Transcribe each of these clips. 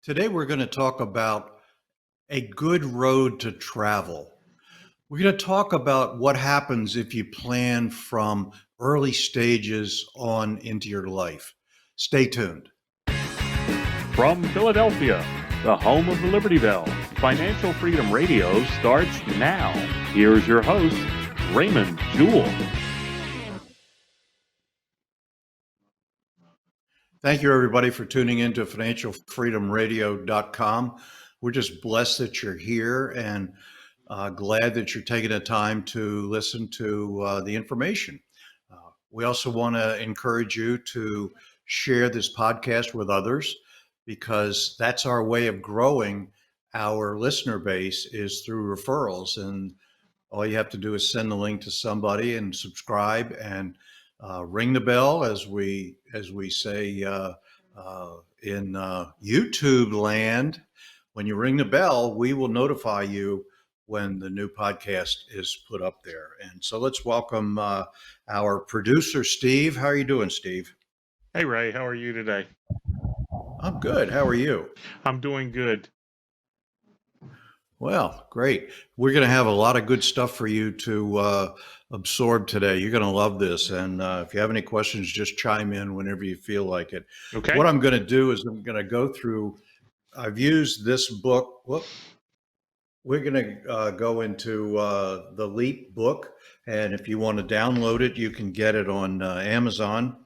Today, we're going to talk about a good road to travel. We're going to talk about what happens if you plan from early stages on into your life. Stay tuned. From Philadelphia, the home of the Liberty Bell, Financial Freedom Radio starts now. Here's your host, Raymond Jewell. Thank you, everybody, for tuning in to financialfreedomradio.com. We're just blessed that you're here and glad that you're taking the time to listen to the information. We also want to encourage you to share this podcast with others because that's our way of growing our listener base is through referrals. And all you have to do is send the link to somebody and subscribe and ring the bell, as we say in YouTube land. When you ring the bell, we will notify you when the new podcast is put up there. And so let's welcome our producer, Steve. How are you doing, Steve? Hey, Ray, how are you today? I'm good. How are you? I'm doing good. Well, great. We're going to have a lot of good stuff for you to absorb today. You're going to love this. And if you have any questions, just chime in whenever you feel like it. Okay. What I'm going to do is I'm going to go through, I've used this book. We're going to go into the LEAP book. And if you want to download it, you can get it on Amazon.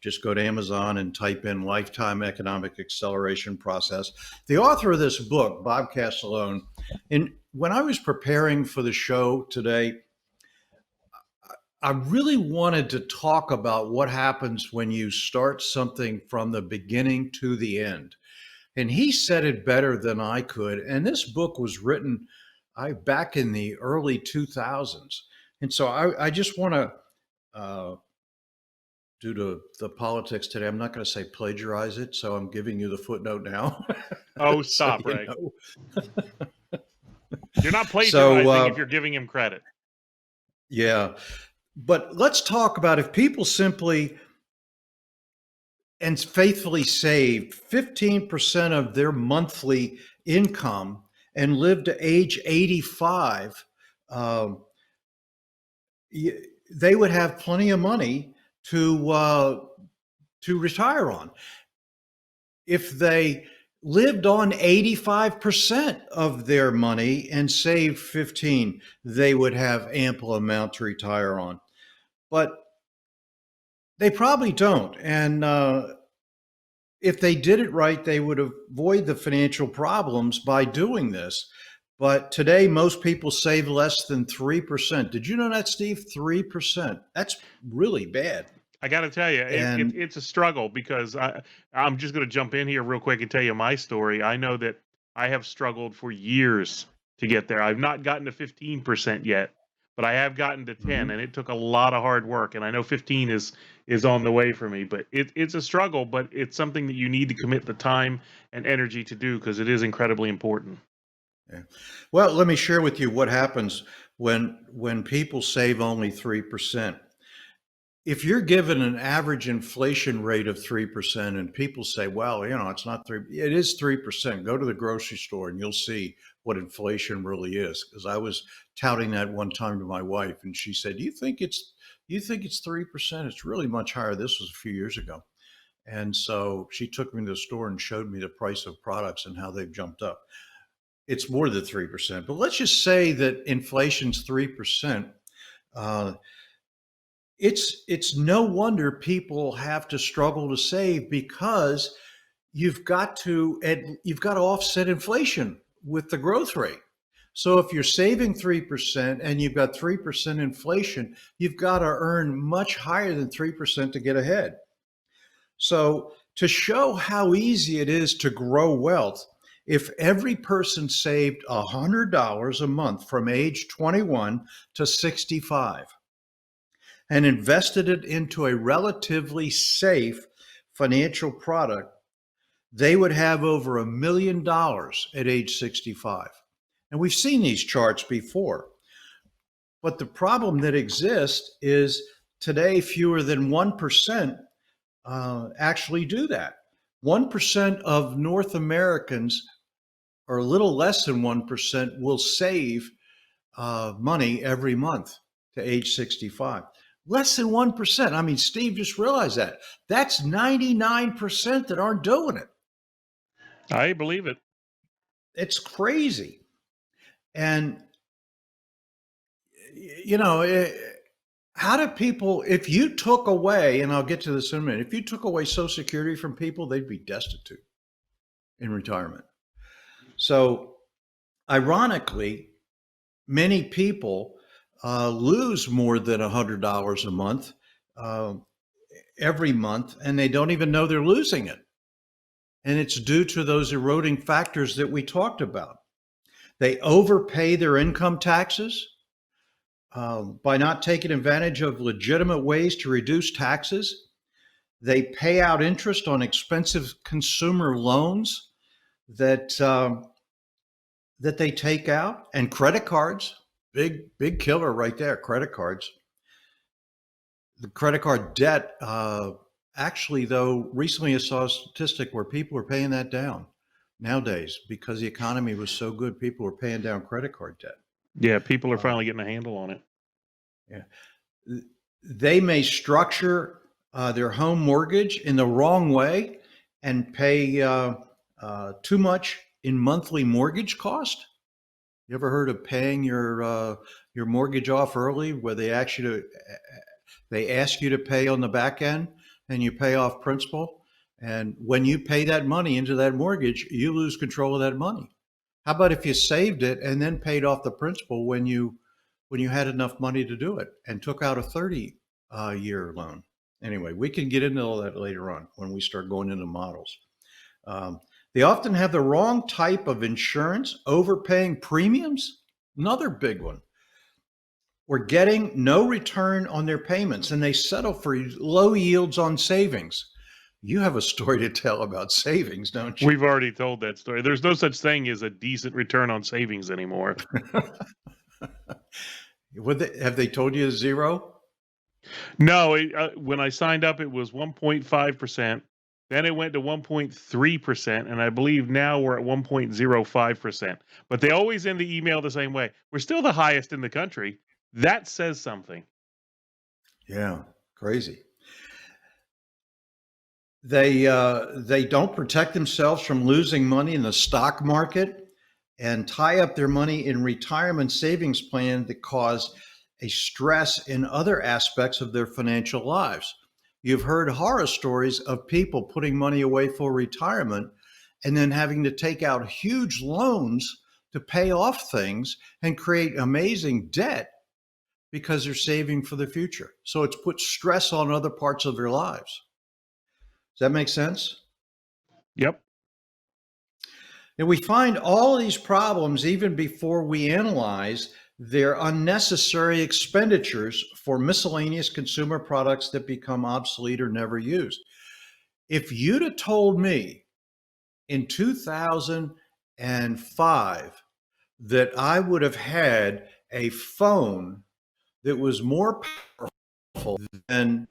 Just go to Amazon and type in Lifetime Economic Acceleration Process. The author of this book, Bob Castellone, and when I was preparing for the show today, I really wanted to talk about what happens when you start something from the beginning to the end. And he said it better than I could. And this book was written back in the early 2000s. And so I just want to due to the politics today, I'm not going to say plagiarize it, so I'm giving you the footnote now. Oh, stop, Ray. You're not plagiarizing if you're giving him credit. Yeah. But let's talk about if people simply and faithfully saved 15% of their monthly income and lived to age 85, they would have plenty of money to retire on. If they lived on 85% of their money and saved 15, they would have ample amount to retire on. But they probably don't. And if they did it right, they would avoid the financial problems by doing this. But today, most people save less than 3%. Did you know that, Steve? 3%. That's really bad. I got to tell you, it's a struggle because I'm just going to jump in here real quick and tell you my story. I know that I have struggled for years to get there. I've not gotten to 15% yet, but I have gotten to 10, and it took a lot of hard work. And I know 15 is on the way for me, but it's a struggle, but it's something that you need to commit the time and energy to do because it is incredibly important. Yeah. Well, let me share with you what happens when people save only 3%. If you're given an average inflation rate of 3% and people say, well, it's not 3%, it is 3%. Go to the grocery store and you'll see what inflation really is. Because I was touting that one time to my wife and she said, you think it's 3%? It's really much higher. This was a few years ago. And so she took me to the store and showed me the price of products and how they've jumped up. It's more than 3%, but let's just say that inflation's 3%. It's no wonder people have to struggle to save because you've got to offset inflation with the growth rate. So if you're saving 3% and you've got 3% inflation, you've got to earn much higher than 3% to get ahead. So to show how easy it is to grow wealth, if every person saved $100 a month from age 21 to 65, and invested it into a relatively safe financial product, they would have over $1 million at age 65. And we've seen these charts before. But the problem that exists is today fewer than 1% actually do that. 1% of North Americans, or a little less than 1%, will save money every month to age 65. Less than 1%. I mean, Steve, just realized that. That's 99% that aren't doing it. I believe it. It's crazy. And, you know, how do people, if you took away, and I'll get to this in a minute, if you took away Social Security from people, they'd be destitute in retirement. So, ironically, many people lose more than $100 a month uh, every month, and they don't even know they're losing it. And it's due to those eroding factors that we talked about. They overpay their income taxes by not taking advantage of legitimate ways to reduce taxes. They pay out interest on expensive consumer loans that that they take out, and credit cards. Big killer right there. Credit cards. The credit card debt. Actually, though, recently I saw a statistic where people are paying that down nowadays because the economy was so good. People were paying down credit card debt. Yeah, people are finally getting a handle on it. Yeah, they may structure their home mortgage in the wrong way and pay too much in monthly mortgage cost. You ever heard of paying your mortgage off early, where they ask you to pay on the back end, and you pay off principal, and when you pay that money into that mortgage, you lose control of that money. How about if you saved it and then paid off the principal when you had enough money to do it and took out a 30 year loan? Anyway, we can get into all that later on when we start going into models. They often have the wrong type of insurance, overpaying premiums, another big one, or getting no return on their payments, and they settle for low yields on savings. You have a story to tell about savings, don't you? We've already told that story. There's no such thing as a decent return on savings anymore. Have they told you zero? No, when I signed up, it was 1.5%. Then it went to 1.3%, and I believe now we're at 1.05%. But they always end the email the same way. We're still the highest in the country. That says something. Yeah, crazy. They don't protect themselves from losing money in the stock market and tie up their money in retirement savings plan that cause a stress in other aspects of their financial lives. You've heard horror stories of people putting money away for retirement and then having to take out huge loans to pay off things and create amazing debt because they're saving for the future. So it's put stress on other parts of their lives. Does that make sense? Yep. And we find all of these problems even before we analyze their unnecessary expenditures for miscellaneous consumer products that become obsolete or never used. If you'd have told me in 2005 that I would have had a phone that was more powerful than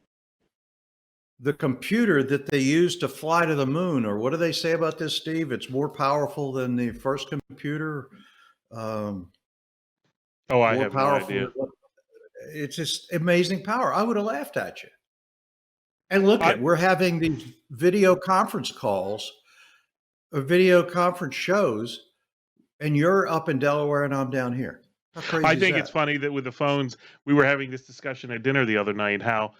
the computer that they used to fly to the moon, or what do they say about this, Steve? It's more powerful than the first computer. I More have no powerful. idea. It's just amazing power. I would have laughed at you. And look at, we're having these video conference calls or video conference shows, and you're up in Delaware and I'm down here. How crazy I is think that? it's funny that with the phones, we were having this discussion at dinner the other night, how,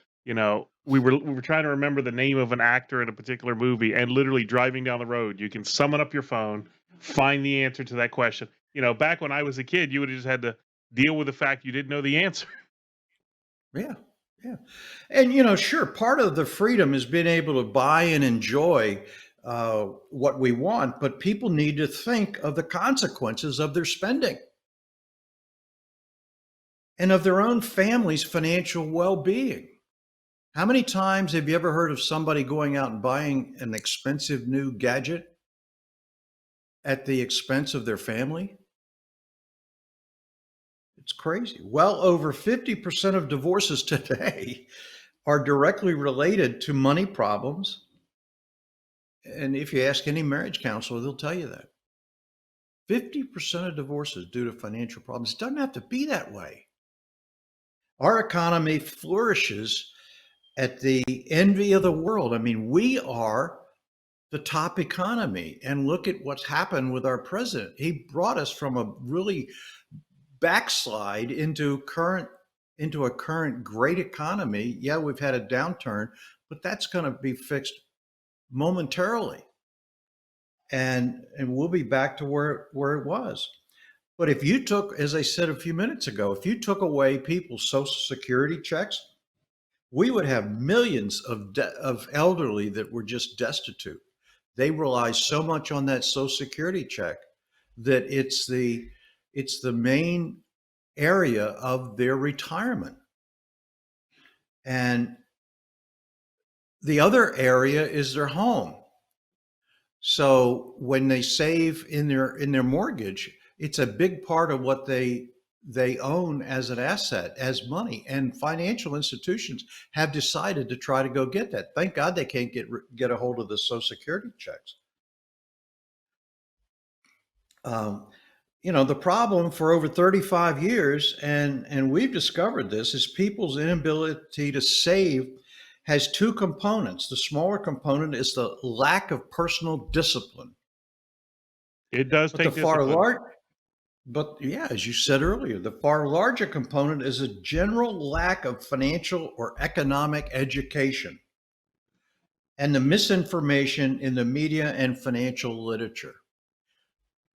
we were trying to remember the name of an actor in a particular movie, and literally driving down the road, you can summon up your phone, find the answer to that question. Back when I was a kid, you would have just had to deal with the fact you didn't know the answer. Yeah. Yeah. And, sure, part of the freedom is being able to buy and enjoy what we want, but people need to think of the consequences of their spending and of their own family's financial well-being. How many times have you ever heard of somebody going out and buying an expensive new gadget at the expense of their family? It's crazy. Well over 50% of divorces today are directly related to money problems And if you ask any marriage counselor, they'll tell you that 50% of divorces due to financial problems. It doesn't have to be that way. Our economy flourishes at the envy of the world. I mean, we are the top economy. And look at what's happened with our president. He brought us from a really backslide into a current great economy. Yeah, we've had a downturn, but that's going to be fixed momentarily. And we'll be back to where it was. But if you took, as I said a few minutes ago, if you took away people's social security checks, we would have millions of elderly that were just destitute. They rely so much on that social security check that it's the main area of their retirement. And the other area is their home. So when they save in their mortgage, it's a big part of what they own as an asset, as money. And financial institutions have decided to try to go get that. Thank God they can't get a hold of the Social Security checks. The problem for over 35 years, and we've discovered this, is people's inability to save has two components. The smaller component is the lack of personal discipline. It does But take discipline. yeah, as you said earlier, the far larger component is a general lack of financial or economic education and the misinformation in the media and financial literature.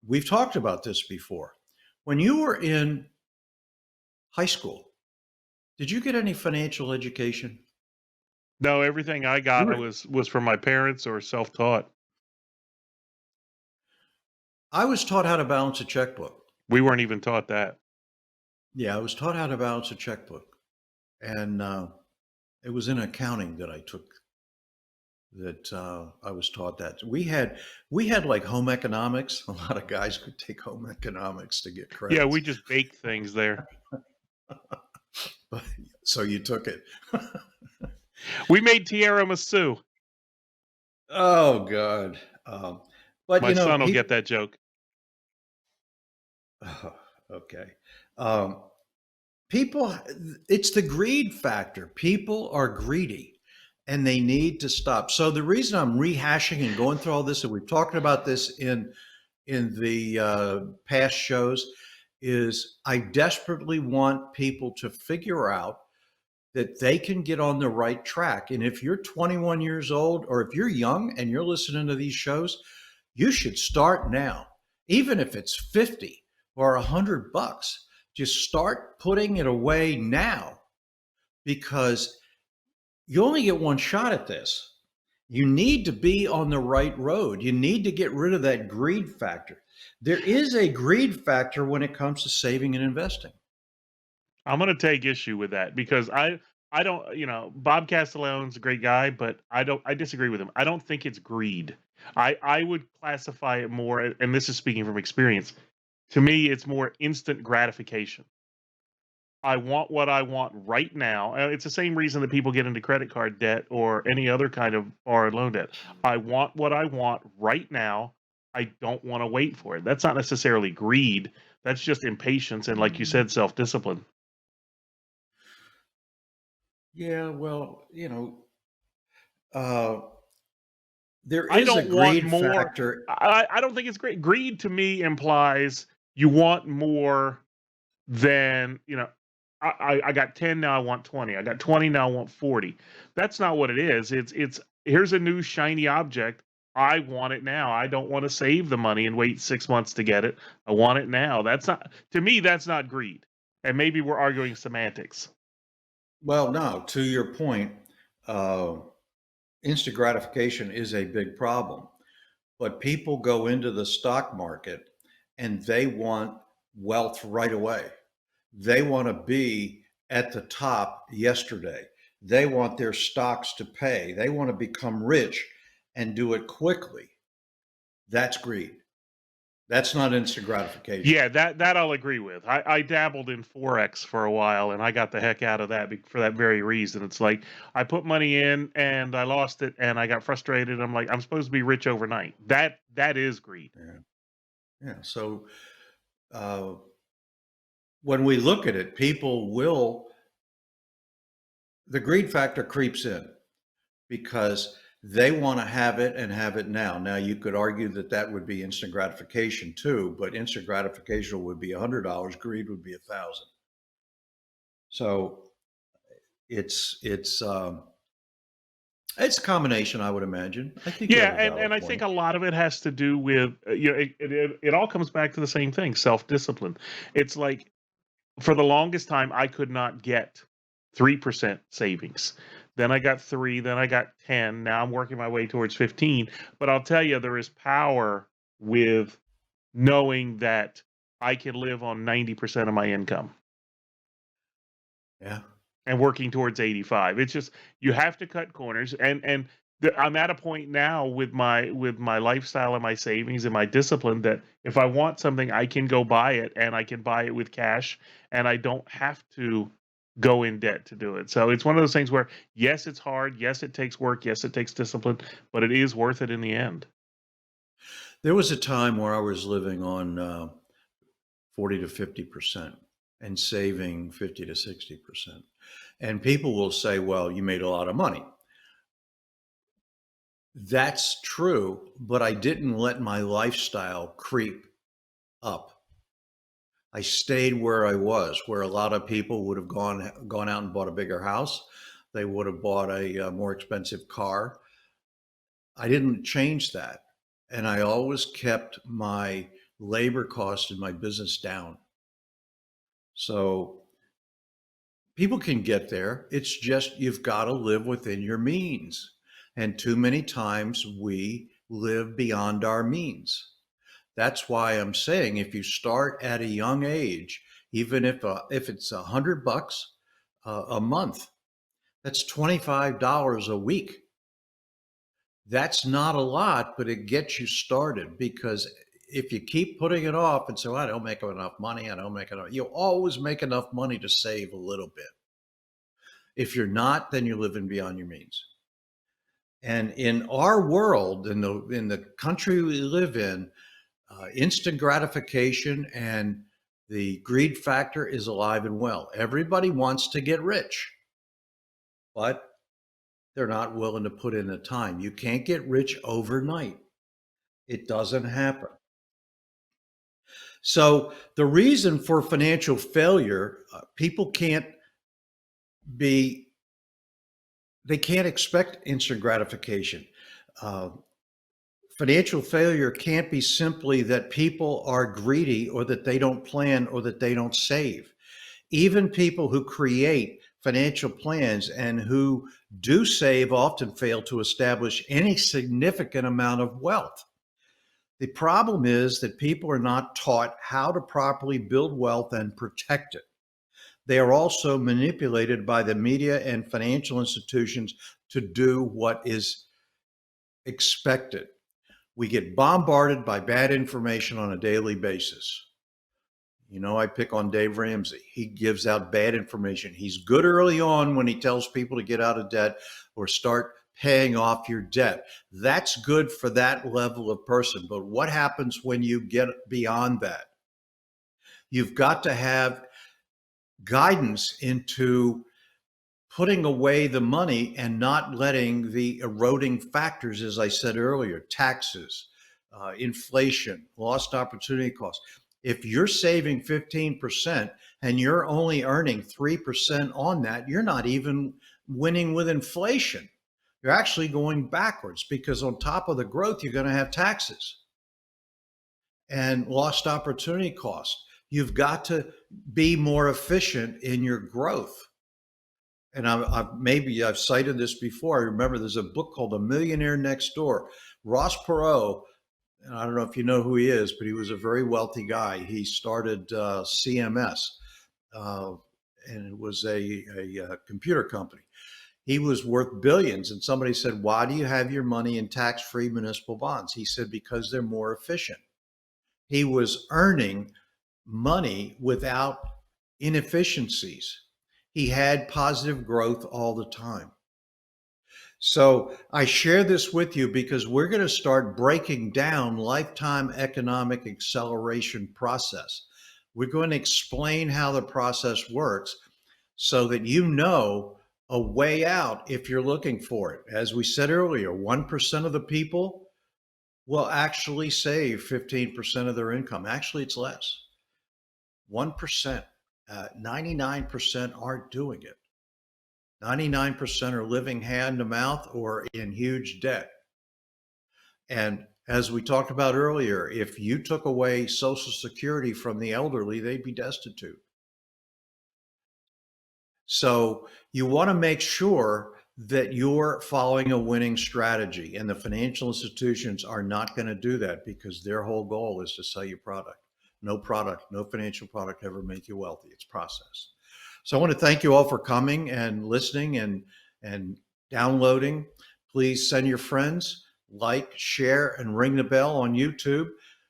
We've talked about this before. When you were in high school, did you get any financial education? No, everything I You got were, was from my parents or self-taught. I was taught how to balance a checkbook. We weren't even taught that. Yeah, I was taught how to balance a checkbook. And it was in accounting that I was taught that. We had like home economics. A lot of guys could take home economics to get Yeah, we credits. just baked things there. But, so you took it. We made tiramisu. Oh God. But My son will get people. that joke. Oh, okay. Um, people. It's the greed factor. People are greedy, and they need to stop. So the reason I'm rehashing and going through all this, and we've talked about this in the past shows, is I desperately want people to figure out that they can get on the right track. And if you're 21 years old, or if you're young and you're listening to these shows, you should start now. Even if it's 50 or $100, just start putting it away now, because you only get one shot at this. You need to be on the right road. You need to get rid of that greed factor. There is a greed factor when it comes to saving and investing. I'm gonna take issue with that because I don't Bob Castellone's a great guy, but I disagree with him. I don't think it's greed. I would classify it more, and this is speaking from experience. To me, it's more instant gratification. I want what I want right now. It's the same reason that people get into credit card debt or any other kind of borrowed loan debt. I want what I want right now. I don't want to wait for it. That's not necessarily greed. That's just impatience and, like you said, self discipline. Yeah, well, uh, there I is a don't want greed more. factor. I don't think it's great. Greed to me implies you want more than, I got 10, now I want 20. I got 20, now I want 40. That's not what it is. It's here's a new shiny object. I want it now. I don't want to save the money and wait 6 months to get it. I want it now. That's not, to me, that's not greed. And maybe we're arguing semantics. Well, no, to your point, uh, instant gratification is a big problem. But people go into the stock market and they want wealth right away. They want to be at the top yesterday. They want their stocks to pay. They want to become rich and do it quickly. That's greed. That's not instant gratification. Yeah, that I'll agree with. I dabbled in Forex for a while, and I got the heck out of that for that very reason. It's like I put money in and I lost it, and I got frustrated. I'm like, I'm supposed to be rich overnight. That is greed. Yeah. Yeah. So uh, when we look at it, people will, the greed factor creeps in because they want to have it and have it now. Now, you could argue that that would be instant gratification too, but instant gratification would be $100, greed would be 1,000. So it's it's a combination, I would imagine. I think you Yeah, have a and valid I think point. a lot of it has to do with it all comes back to the same thing, self discipline. It's like for the longest time, I could not get 3% savings. Then I got 3, then I got 10. Now I'm working my way towards 15. But I'll tell you, there is power with knowing that I can live on 90% of my income Yeah. and working towards 85. It's just you have to cut corners I'm at a point now with my lifestyle and my savings and my discipline that if I want something I can go buy it and I can buy it with cash and I don't have to go in debt to do it. So it's one of those things where yes it's hard, yes it takes work, yes it takes discipline, but it is worth it in the end. There was a time where I was living on 40 to 50% and saving 50 to 60%. And people will say, well, you made a lot of money. That's true, but I didn't let my lifestyle creep up. I stayed where I was, where a lot of people would have gone out and bought a bigger house. They would have bought a more expensive car. I didn't change that. And I always kept my labor cost in my business down. So people can get there. It's just you've got to live within your means. And too many times we live beyond our means. That's why I'm saying if you start at a young age, even if it's $100 a month, that's $25 a week. That's not a lot, but it gets you started because if you keep putting it off and say, well, I don't make enough money, I don't make enough, you'll always make enough money to save a little bit. If you're not, then you're living beyond your means. And in our world, in the country we live in, instant gratification and the greed factor is alive and well. Everybody wants to get rich, but they're not willing to put in the time. You can't get rich overnight. It doesn't happen. So the reason for financial failure, people can't be, they can't expect instant gratification. Uh, Financial failure can't be simply that people are greedy or that they don't plan or that they don't save. Even people who create financial plans and who do save often fail to establish any significant amount of wealth. The problem is that people are not taught how to properly build wealth and protect it. They are also manipulated by the media and financial institutions to do what is expected. We get bombarded by bad information on a daily basis. You know, I pick on Dave Ramsey. He gives out bad information. He's good early on when he tells people to get out of debt or start paying off your debt. That's good for that level of person. But what happens when you get beyond that? You've got to have guidance into putting away the money and not letting the eroding factors, as I said earlier, taxes, inflation, lost opportunity costs. If you're saving 15% and you're only earning 3% on that, you're not even winning with inflation. You're actually going backwards because on top of the growth, you're going to have taxes and lost opportunity costs. You've got to be more efficient in your growth. And maybe I've cited this before. I remember there's a book called The Millionaire Next Door. Ross Perot, and I don't know if you know who he is, but he was a very wealthy guy. He started CMS, uh, and it was a computer company. He was worth billions. And somebody said, why do you have your money in tax-free municipal bonds? He said, because they're more efficient. He was earning money without inefficiencies. He had positive growth all the time. So I share this with you because we're going to start breaking down lifetime economic acceleration process. We're going to explain how the process works so that you know a way out if you're looking for it. As we said earlier, 1% of the people will actually save 15% of their income. Actually, it's less. 1%. 99% aren't doing it. 99% are living hand to mouth or in huge debt. And as we talked about earlier, if you took away Social Security from the elderly, they'd be destitute. So you want to make sure that you're following a winning strategy, and the financial institutions are not going to do that because their whole goal is to sell you product. No financial product ever make you wealthy. It's process. So I want to thank you all for coming and listening and downloading. Please send your friends, like, share, and ring the bell on YouTube.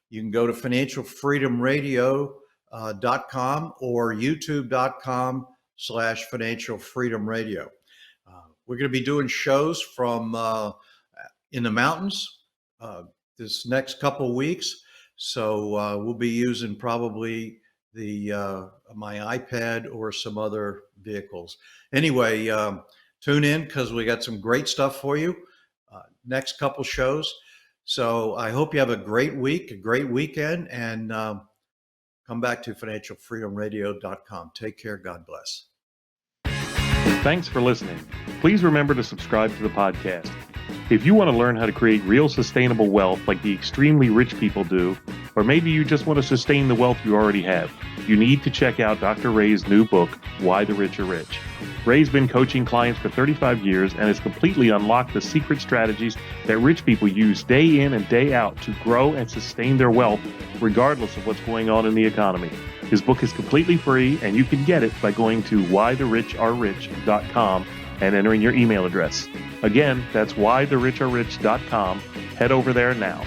You can go to financialfreedomradio.com or youtube.com/financialfreedomradio. We're going to be doing shows from in the mountains this next couple of weeks. So we'll be using probably my iPad or some other vehicles. Anyway, tune in because we got some great stuff for you. Next couple shows. So I hope you have a great week, a great weekend, and come back to financialfreedomradio.com. Take care. God bless. Thanks for listening. Please remember to subscribe to the podcast. If you want to learn how to create real sustainable wealth like the extremely rich people do, or maybe you just want to sustain the wealth you already have, you need to check out Dr. Ray's new book, Why the Rich Are Rich. Ray's been coaching clients for 35 years and has completely unlocked the secret strategies that rich people use day in and day out to grow and sustain their wealth regardless of what's going on in the economy. His book is completely free, and you can get it by going to whythericharerich.com and entering your email address. Again, that's whythericharerich.com. Head over there now.